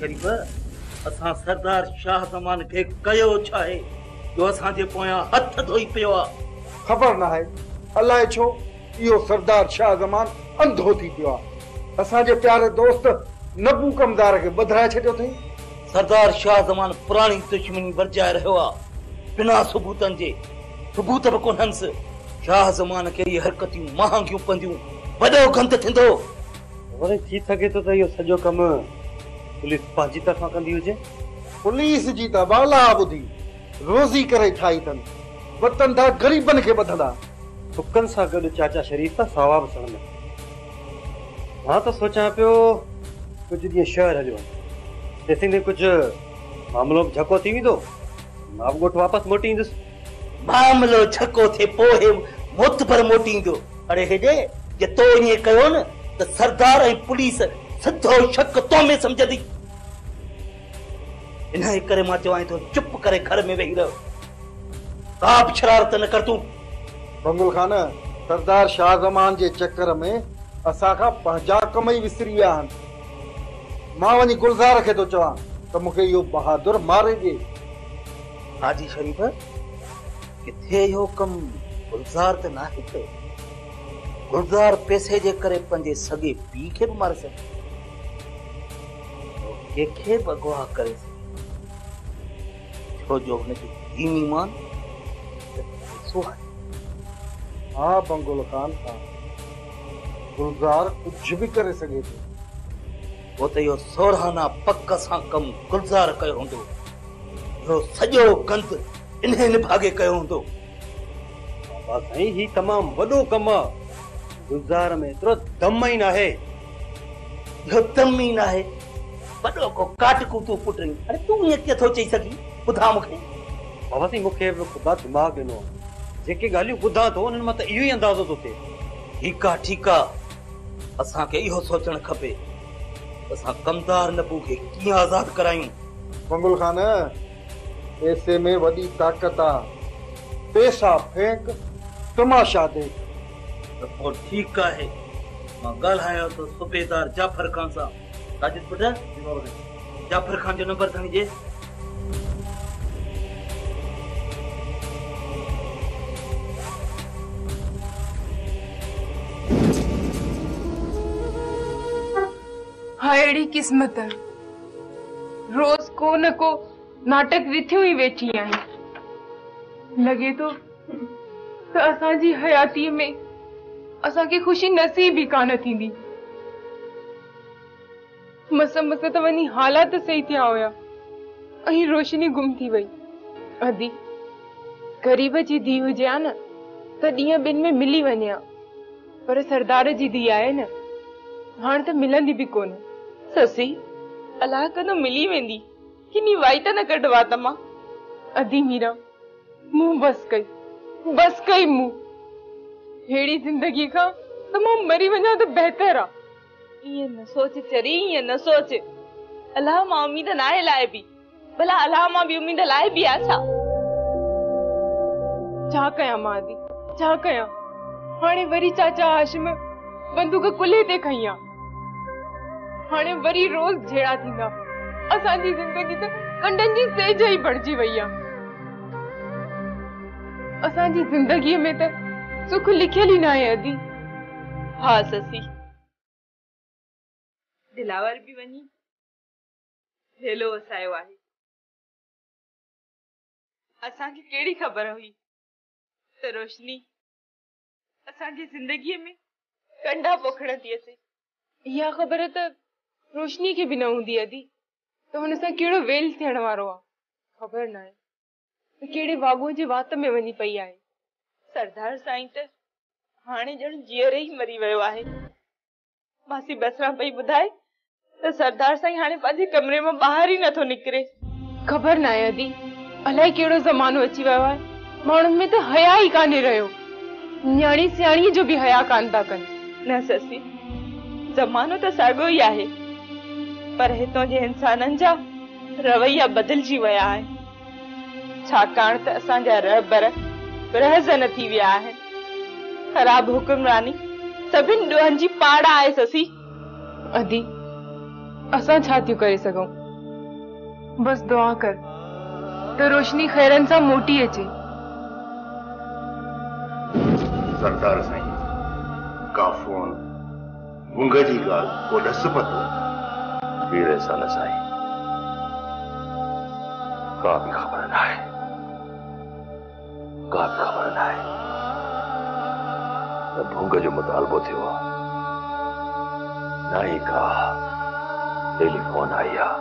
शरीफ असां सरदार शाह जमान के कयो छाए जो असां जे पोया हथ धोई पियो आ। खबर ना है अल्लाह छो यो सरदार शाह जमान अंधो थी पियो आ। असां जे प्यारे दोस्त नबू कमदार के बधराए छडियो थई। सरदार शाह जमान पुरानी दुश्मनी वर्जाए रहो आ बिना सबूतन जे। सबूत भी कोन्हंस। शाह जमान के ये हरकतियूं महांगियूं पंदियूं वडो गंद थिंदो। वरे थी सके तो यो सजो कम पुलिस पांजी तरफा कंदी हुजे। पुलिस जी त बाला बुधी रोजी करे ठाई तन वतन दा गरीबन के बधदा। सुकन सा गड चाचा शरीफ ता सवाब सण में हां तो सोचा पियो कुछ दी शहर हलियो तेसिंदे कुछ मामलो झको थी विदो मां गोठ वापस मोटी इंदस। मामलो झको थे पोहे मोत पर मोटी इंदो। अरे हेजे जे तो ये कयो न त सरदार ऐं पुलिस सिधो शक तो में समझदी। इन्हे करे मां चवां तो चुप करे घर में वेही रहो। का भी शरारत न कर तू। बंगुल खान सरदार शाह जमान जे चक्कर में असा का पंजा कमई विसरी विया हन। मां वनी गुलजार के तो चवां त मुके यो बहादुर मारे दे। हाजी शरीफ किथे यो कम गुलजार त ना है। गुलजार पैसे जे करे पंजे सगे पी के भी मार सके के के बगवा करे छो जो ने दीन ईमान सो है। हां बंगुल खान गुलजार कुछ भी करे सके थो। वो तो यो सोरहाना पक्का सा कम गुलजार कयो होंदो। यो सजो गंद इन्हे निभागे कयो होंदो। बाबा साईं ही तमाम वडो कम गुलजार में तो दम ही ना है। यो दम ही ना है वडो को काट को तू पुट रही। अरे तू ये के थो चई सकी बुधा मुखे। बाबा साईं मुखे खुदा दिमाग दिनो जेके गालियूं बुधा तो उन मत इहो ही अंदाजो तो थे। ठीक आ असा के इहो सोचण खपे असा कमदार नबू के किया आजाद करायूं। बंगुल खान ऐसे में वडी ताकत आ। पैसा फेंक तमाशा देख। तो ठीक है मां ॻाल्हायो तो सूबेदार जाफर खान सा। साजिद पुट जाफर खान जो नंबर खणिजे। हायड़ी किस्मत रोज को न को नाटक विथियो ही वेठी आहीं। लगे तो असां जी हयाती में असां के खुशी नसीब ही कान थींदी। मस त वनी हालात सही थिया हुया अही रोशनी गुम थी वई। अदी गरीब जी धी हुजे आ न त ॾींहं ॿिन में मिली वञे पर सरदार जी धी आहे न हाणे त मिलंदी भी कोन। ससी अलाह कदो मिली वेंदी किनी वाई त न कढवा तमा। अदी मीरा मुंह बस कई मुंह। हेड़ी जिंदगी का तो मां मरी वञा तो बेहतर आ। ये न सोच चरी ये न सोच अल्लाह मां उम्मीद नाहे लाए भी भला अल्लाह मां भी उम्मीद लाए भी आ छा कया मां दी छा कया। हाणे वरी चाचा हाशिम बंदूक कुल्हे ते खईया। हाणे वरी रोज झेड़ा थींदा। असां जी जिंदगी त कंडन जी सेज ही बढ़जी वई आ। असां जी जिंदगी में त सुख लिखियल ही ना है अदी। हाँ ससी दिलावर भी वनी हेलो वसायो आहे। असां की केड़ी खबर हुई त रोशनी असां जी जिंदगी में कंडा पोखण थी अचे। या खबर त रोशनी के भी न हुंदी अदी तो हुन सां केड़ो वेल थियण वारो आ खबर ना है। केड़े वागो जे वात में वनी पई आहे। सरदार साईं त हाणे जण जीअर ही मरी वयो आहे। मासी बसरा पई ॿुधाए त सरदार साईं हाणे पंहिंजे कमरे में ॿाहिर ही नथो निकिरे। खबर ना आहे अदी अलाए केड़ो ज़मानो अची वयो आहे माण्हुनि में त हया ही कान्हे रहियो। न्याणी सियाणी जो भी हया कान था कनि। न ससी ज़मानो त साॻियो ही आहे पर हितों जे इंसाननि जा रवैया बदिलजी विया आहिनि छाकाणि त असांजा रहबर रहज़न थी विया आहिनि। खराब हुक्मरानी सभिनि ॾोहनि जी पाड़ आहे ससी। अदी असां छा थियूं करे सघूं। बस दुआ कर तो रोशनी खैरन सां मोटी अचे। सरदार साईं का फोन मुंग जी ॻाल्हि को ॾस पतो वीर साल साईं का भी खबर न आहे, का भी खबर न आहे। न भुंग जो मुतालबो थियो आहे, न ही का टेलीफोन आई आहे,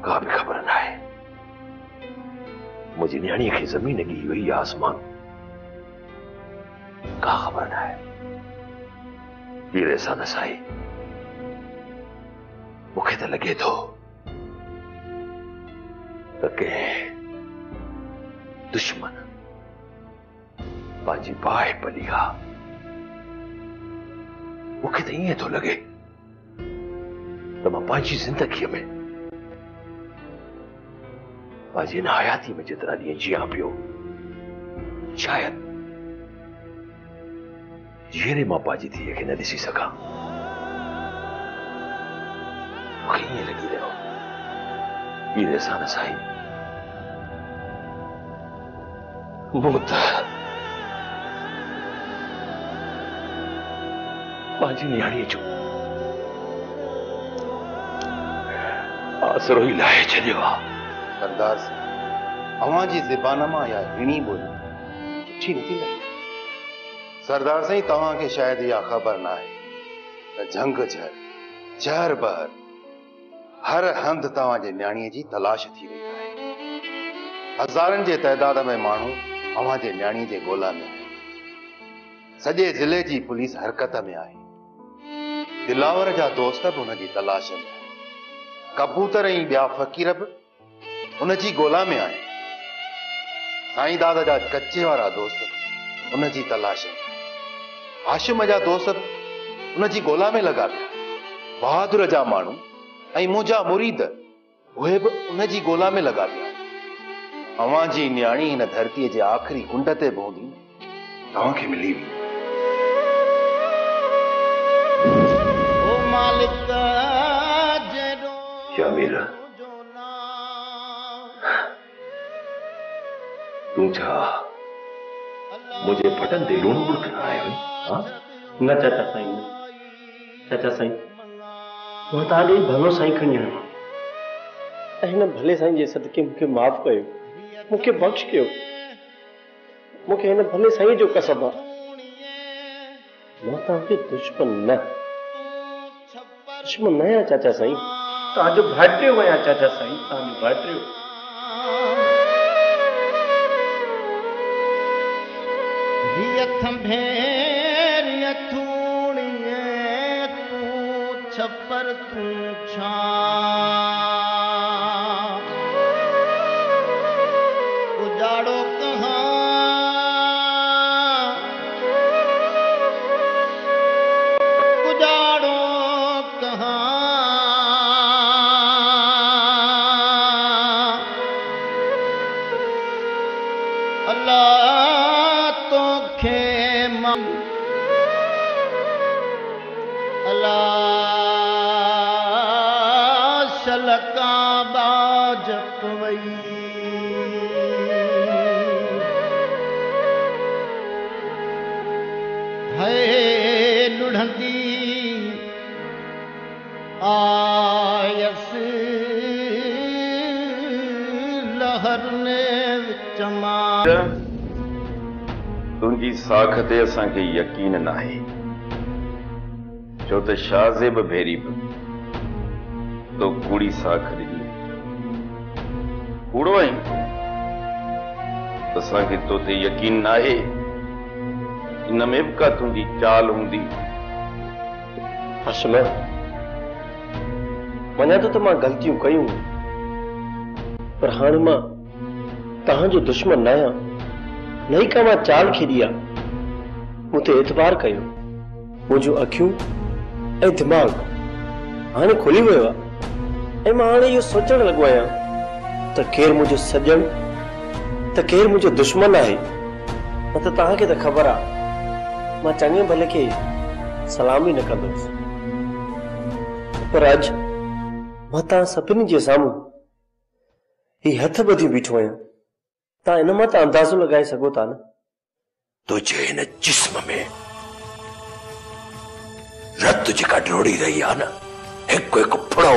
का भी खबर न आहे। मुझी न्याणी खे ज़मीन ॾी हुई आसमान, का खबर न आहे। वीर एहसान साईं मूंखे त लॻे थो त कंहिं दुश्मन पंहिंजी बाहि पली आहे। मूंखे त ईअं थो लॻे त मां पंहिंजी ज़िंदगीअ में पंहिंजी हिन हयाती में जेतिरा ॾींहं जियां पियो, शायदि जीअरे मां पंहिंजी धीअ खे न ॾिसी सघां। मूंखे ईअं लॻी रहियो वीर एहसान साईं मूं त पंहिंजी न्याणीअ जो आसरो ई लाहे छॾियो आहे। सरदार साईं अवां जी ज़बान मां या हिणी ॿोली सुठी नथी लॻे। सरदार साईं तव्हांखे शायदि इहा ख़बर न आहे त जंग जहर बहर हर हंधि तव्हांजे न्याणीअ जी तलाश थी रही आहे। हज़ारनि जे तइदाद में माण्हू अव्हांजे न्याणीअ जे ॻोल्हा में आहिनि। सॼे ज़िले जी पुलिस हरकत में आहे। दिलावर जा दोस्त बि हुन जी तलाश में आहिनि। कबूतर ऐं ॿिया फ़क़ीर बि हुन जी ॻोल्हा में आहिनि। साईं दादा जा कच्चे वारा दोस्त हुन जी तलाश में, हाशिम जा दोस्त हुन जी ॻोल्हा में लॻा पिया। बहादुर जा माण्हू ऐं मुंहिंजा मुरीद उहे बि उन जी ॻोल्हा में लॻा पिया। अव्हां जी न्याणी हिन धरतीअ जे आख़िरी कुंड ते पहुंदी तव्हांखे मिली हुई। क्या वीर तू छा मुझे फटन ते लूण बुड़कण आयो हुई? हाँ? न चाचा साईं, चाचा साईं मां तव्हां ॾे भलो साईं खणी आयो ऐं हिन भले साईं जे सदके मूंखे माफ़ कयो, मूंखे बख़्श कयो। मूंखे हिन भले साईं जो कसम आहे मां तव्हांखे दुश्मन न आहियां चाचा साईं। तव्हांजो भाइटियो आहियां चाचा साईं, तव्हांजो भाइटियो। छपर तू छा उजाड़ो कहाँ उजाड़ो कहाँ अल्लाह तो खे अल्लाह शलका बाज पवई है लुढ़ंदी आयस लहर ने चमा। तुंहिंजी साख ते असांखे यकीन न आहे छो त शाज़ेब भेरी बि तो कूड़ी साख ॾिनी कूड़ो आहीं असांखे तो ते यकीन न आहे। इन में बि का तुंहिंजी चाल हूंदी। हाशिम मञा थो त मां ग़लतियूं कयूं पर हाणे मां तव्हांजो दुश्मन न आहियां, न ई का मां चाल खेॾी आहे। मूं ते एतबार कयो, मुंहिंजूं अखियूं ऐं दिमाग़ हाणे खुली वियो आहे ऐं मां हाणे इहो सोचण लॻो आहियां त केरु मुंहिंजो सॼण त केरु मुंहिंजो दुश्मन आहे। न त तव्हांखे त ख़बर आहे मां चङे भले खे सलाम ई न कंदुसि, पर अॼु मां तव्हां सभिनी जे साम्हूं ही हथ ॿधी बीठो आहियां। तव्हां इन मां त अंदाज़ो लॻाए सघो था न। तुझे हिन जिस्म में रत जेका ड्रोड़ी रही आहे न, हिकु हिकु फुड़ो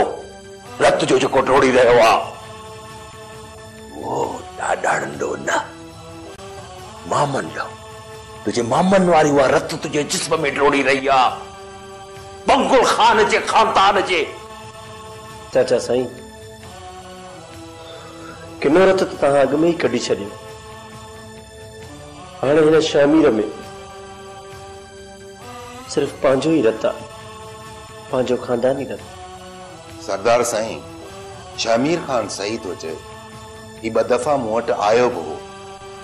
रत जो जेको ड्रोड़ी रहियो आहे वो ॾाढा नंढो न, मामन ॾो तुझे मामन वारी उहा रत तुझे जिस्म में ड्रोड़ी रही आहे, मंगुल खान जे खानदान जे। चाचा साईं, किनो रत त तव्हां अॻु में ई कढी छॾियो। हाणे हिन शामीर में सिर्फ़ पंहिंजो ई रत आहे, पंहिंजो खानदानी रत। सरदार साईं, शामीर खान सही तो चए। ही 2 दफ़ा मूं वटि आयो बि हो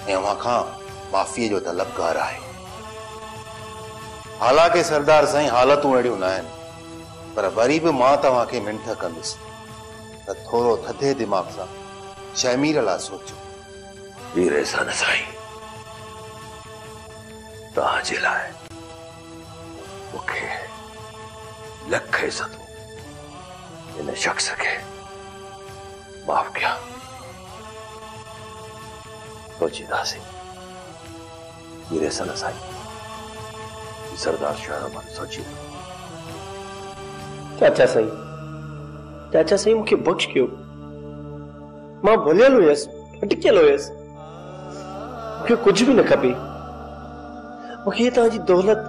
ऐं अव्हां खां माफ़ीअ जो तलबगार आहे। हालांकि सरदार साईं हालतूं अहिड़ियूं न आहिनि, पर वरी बि मां तव्हांखे मिंथ कंदुसि त थोरो थधे दिमाग़ सां शामीर लाइ सोचो। वीर एहसान साईं, तव्हांजे लाइ मूंखे लख इज़तूं इन शख्स खे माफ़ कया। सोचींदासीं वीर एहसान साईं, सरदार शाह रमान सोची। चाचा साईं मूंखे बख़्श कयो। मां भुलियल हुयसि, अटकियल हुयसि। मूंखे कुझु बि न खपे। मूंखे तव्हांजी दौलत,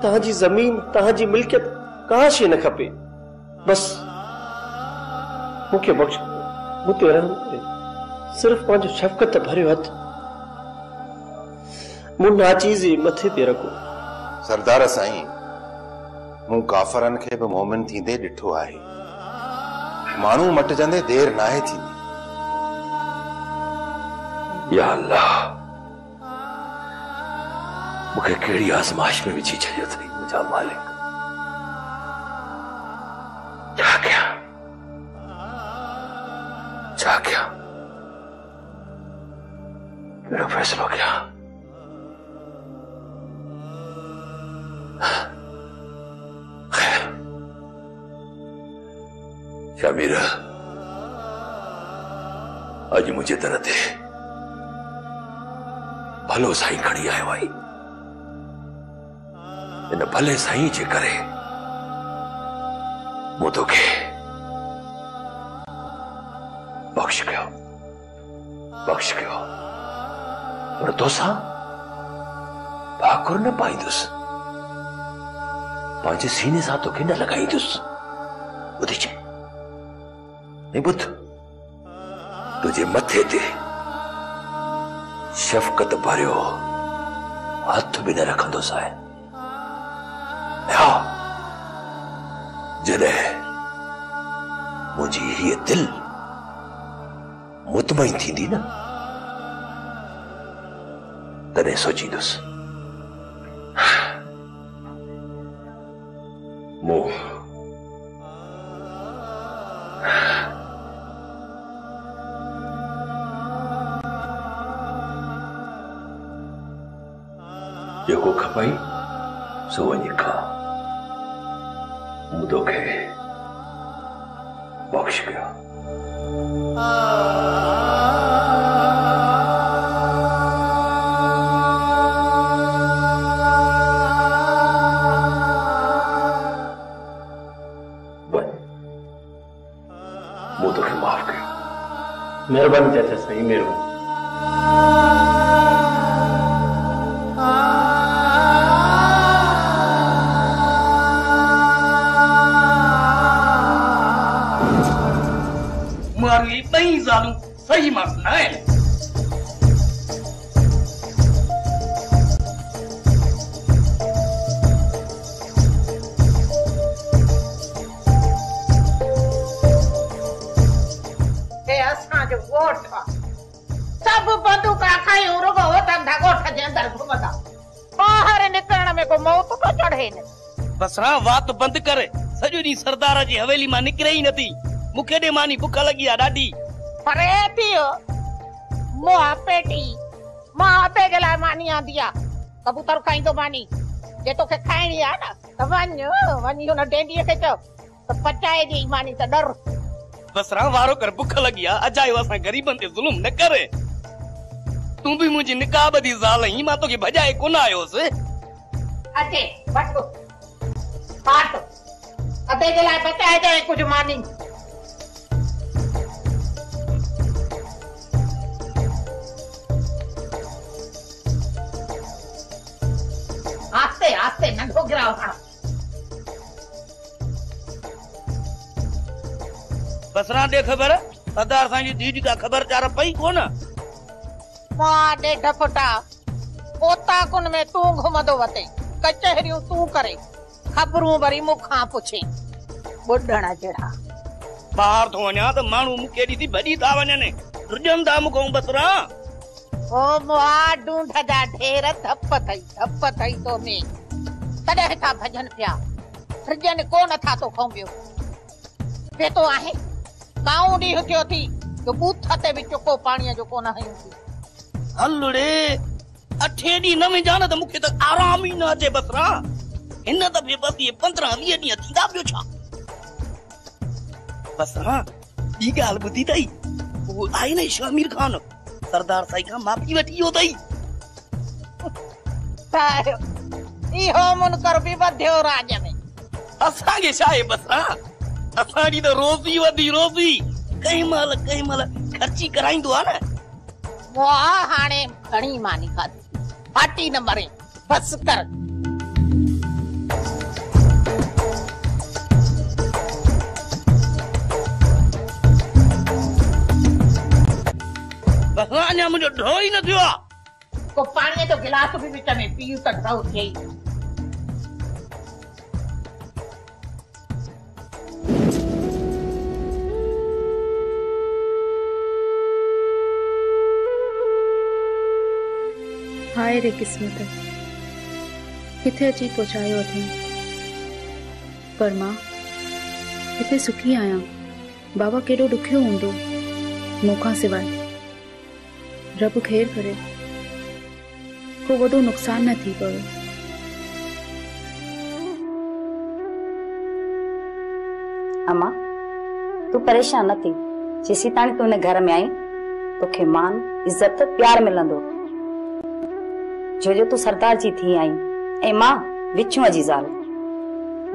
तव्हांजी ज़मीन, तव्हांजी मिल्कियत का शइ न खपे। बस मूंखे बख़्श कयो, मूं ते रहम करे। सिर्फ़ पंहिंजो शफ़क़त भरियो हथ मूं नाचीज़े मथे ते रखो। सरदार साईं, मूं काफ़रनि खे बि मोमिन थींदे ॾिठो आहे। माण्हू मटिजंदे देर नाहे थींदी। या अल्लाह, मूंखे कहिड़ी आज़माइश में विझी छॾियो अथई मुंहिंजा मालिक। छा कयां कहिड़ो फ़ैसिलो कयां? खैर, शामीर अॼु मुंहिंजे दर ते भलो साईं खणी आयो आई। इन भले साईं जे करे मूं तोखे बख़्श कयो। पर तोसां भाकुर न पाईंदुसि, पंहिंजे सीने सां तोखे न लॻाईंदुसि। ॿुधी चे, नहीं ॿुध, तुझे मथे ते शफ़क़त भरियो हथ बि न रखंदुसि आहे। जॾहिं मुंहिंजी हीअ दिल मुतमइन थींदी न, तॾहिं सोचींदुसि मूं जेको खपाई सो वञी खा। मूं तोखे बख़्श कयो। मूं तोखे माफ़ कयो। महिरबानी चाचा साईं, महिरबानी। मारी ॿई ज़ालूं सही मां न आहिनि। सब बंदूका खयूं रुगो धंधा ॻोठ जे अंदर घुमंदा। ॿाहिरि निकिरण में को मौत को चढ़े न। बसरा वात बंदि करे। सॼो ॾींहुं सरदार जी हवेली मां निकिरे ई नथी। मूंखे ॾे मानी बुख लॻी आहे ॾाढी। परे थियो मोहा पेटी मां अबे जे लाइ मानी आंदी आहे। कबूतर खाईंदो मानी। जे तोखे खाइणी आहे न त वञ हुन डेंडीअ खे चओ तो पचाए जी ईमानी तो डर। बसरा वारो कर बुख लगी आ अजायो असा गरीबन ते जुल्म न करे। तू भी मुझे निकाह दी ज़ाल ही मां तो के भजाए कोन आयोस। अचे बटो पाट अते के लाए पचाए जाए कुछ मानी। आस्ते आस्ते नंढो गिराओ खड़ा। बसरा दे खबर सरदार साईं जी दीदी का खबर चार पई कोन। मां दे ढफटा पोता कुन में तू घुमदो वते कचहरियूं तू करे खबरूं वरी मुखां पुछे बुढ़णा जड़ा। बाहर तो वणा तो मानू मुके दी बड़ी ता वणने रुजन दा मुको बसरा। ओ मुआ ढूंढ जा ढेर धप थई तो में तड़े था भजन पिया रुजन कोन था तो खोंबियो पे तो आहे काऊ डी थियो थी जो बूथ ते भी चुको पानी जो कोन हयूं थी। हलड़े अठे दी नवे जान त मुखे त आराम ही न अचे बसरा। इन दफे बस ये 15-20 डी थींदा पियो छा। बसरा ई गाल बुधी तई वो आई नहीं शामिर खान सरदार साईं का माफी वठी हो तई। इहो मुनकर भी बधियो राज में असा के शाए बसरा असा दी तो रोजी वधी रोजी कई माल खर्ची कराइंदो आ न। मुआ हाने घणी मानी खादी पार्टी नंबर बस कर। बसरा ने मुझे ढो ही न थियो को पानी जो गिलास भी विच में पीयू त ढो थिए। हाय रे किस्मत किथे अची पहुचायो अथई। पर मां हिते सुखी आहियां। बाबा केॾो ॾुखियो हूंदो मूंखां सिवाय। रब ख़ैर करे को वॾो नुक़सान न थी पवे। अम्मा तू परेशान न थी। जेसी ताणी तू इन घर में आई तोखे मान इज्जत प्यार मिलंदो। जो तू सरदार जी थी आई ए मां विचूं जी ज़ाल।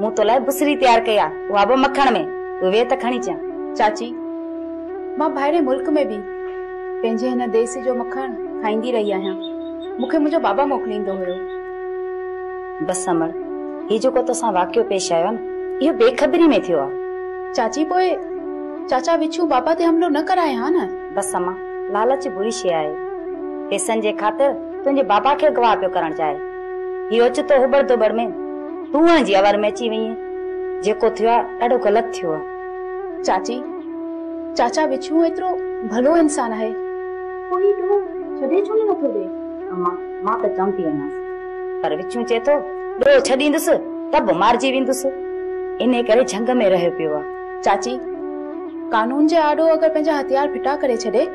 मूं तो लाइ बुसरी तैयार कया उहा बि मखण में। तू वे त खणी चा। चाची मां ॿाहिरे मुल्क में भी पंहिंजे हिन देसी जो मखण खाईंदी रही आहियां। मूंखे मुंहिंजो बाबा मोकिलींदो हुयो। बस समड़ ही जो को तोसां वाक़ियो पेश आयो न इहो बेखबरी में थियो आहे। चाची पोए चाचा विचूं बाबा ते हमलो न कराए हा न। बस अम्मा लालच बुरी शइ आहे। पैसनि जे ख़ातिर तुंहिंजे बाबा खे गवाह पियो करण चाहे। इहो ओचितो हुबड़ दुबड़ में तूं जी अवर में अची वई। जेको थियो आहे ॾाढो ग़लति थियो आहे। चाची चाचा विचूं एतिरो भलो इंसान आहे। कोई तू छॾे छो नथो दे। अम्मा मां त चवंदी आहियां पर विचूं चए थो ॿियो छॾींदुसि त बि मारिजी वेंदुसि। इन करे झंग में रहियो पियो आहे। चाची कानून जे आॾो अगरि पंहिंजा हथियार फिटा करे छॾे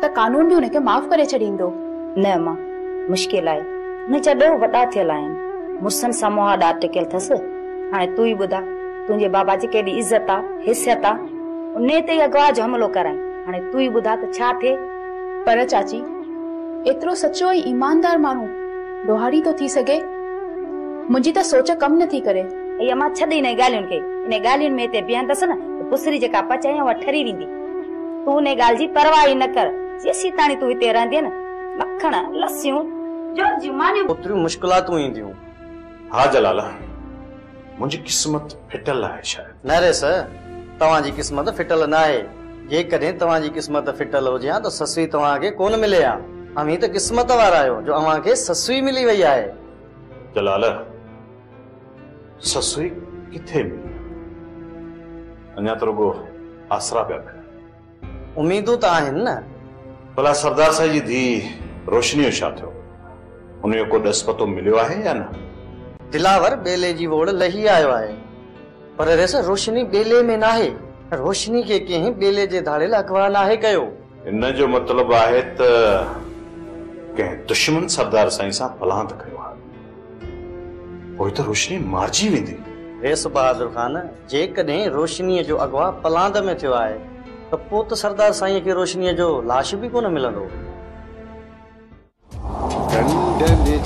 त कानून भी उनखे माफ़ करे छॾींदो। न अम्मा मुश्किल आहे। उनजा ॾो वॾा थियल आहिनि। मुर्सनि सां मोहा ॾाढ टिकियल अथसि। हाणे तू ई ॿुधा तुंहिंजे बाबा जी केॾी इज़त आहे हैसियत आहे। उन ते अगवा जो हमलो कराई। हाणे तू ई ॿुधा त छा थिए। पर चाची एतिरो सचो ऐं ईमानदार माण्हू ॾोहारी तो थी सघे। मुंहिंजी त सोच कम न थी करे। ऐं अम्मा छॾ इन ॻाल्हियुनि खे। इन ॻाल्हियुनि में हिते बीहंदसि न त पुसरी जेका पचाई उहा ठरी वेंदी। तू उन ॻाल्हि जी परवाह ई न कर। जेसी ताणी तू हिते रहंदी न मखण लस्सियूं जो जुमानियूं ओतिरियूं मुश्किलातूं ईंदियूं। हा जलाला मुंहिंजी क़िस्मत फिटल आहे शायद। न रे सर तव्हांजी क़िस्मत फिटल न आहे। जेकॾहिं तव्हांजी क़िस्मत फिटल हुजे हा त ससुई तव्हांखे कोन मिले हा। अमी त क़िस्मत वारा आहियो जो अव्हांखे ससुई मिली वई आहे। जलाला ससुई किथे मिली अञा त रुगो आसरा पिया पिया। उम्मीदूं त आहिनि न। भला सरदार साईं जी धीउ रोशनी जो छा थियो। उनजो को ॾस पतो मिलियो आहे या न। दिलावर बेले जी वोड़ लही आयो आहे। पर रेस रोशनी बेले में नाहे। रोशनी के कंहिं बेले जे धाड़े लाइ अगवा नाहे कयो। इन जो मतलब आहे त कंहिं दुश्मन सरदार साईं सां फलांत कयो आहे। पोइ त रोशनी मारिजी वेंदी। वेस बहादुर खान, जेकॾहिं रोशनीअ जो अगवा पलांद में थियो आहे त पोइ त सरदार साईं खे रोशनीअ जो लाश बि कोन मिलंदो। डंडन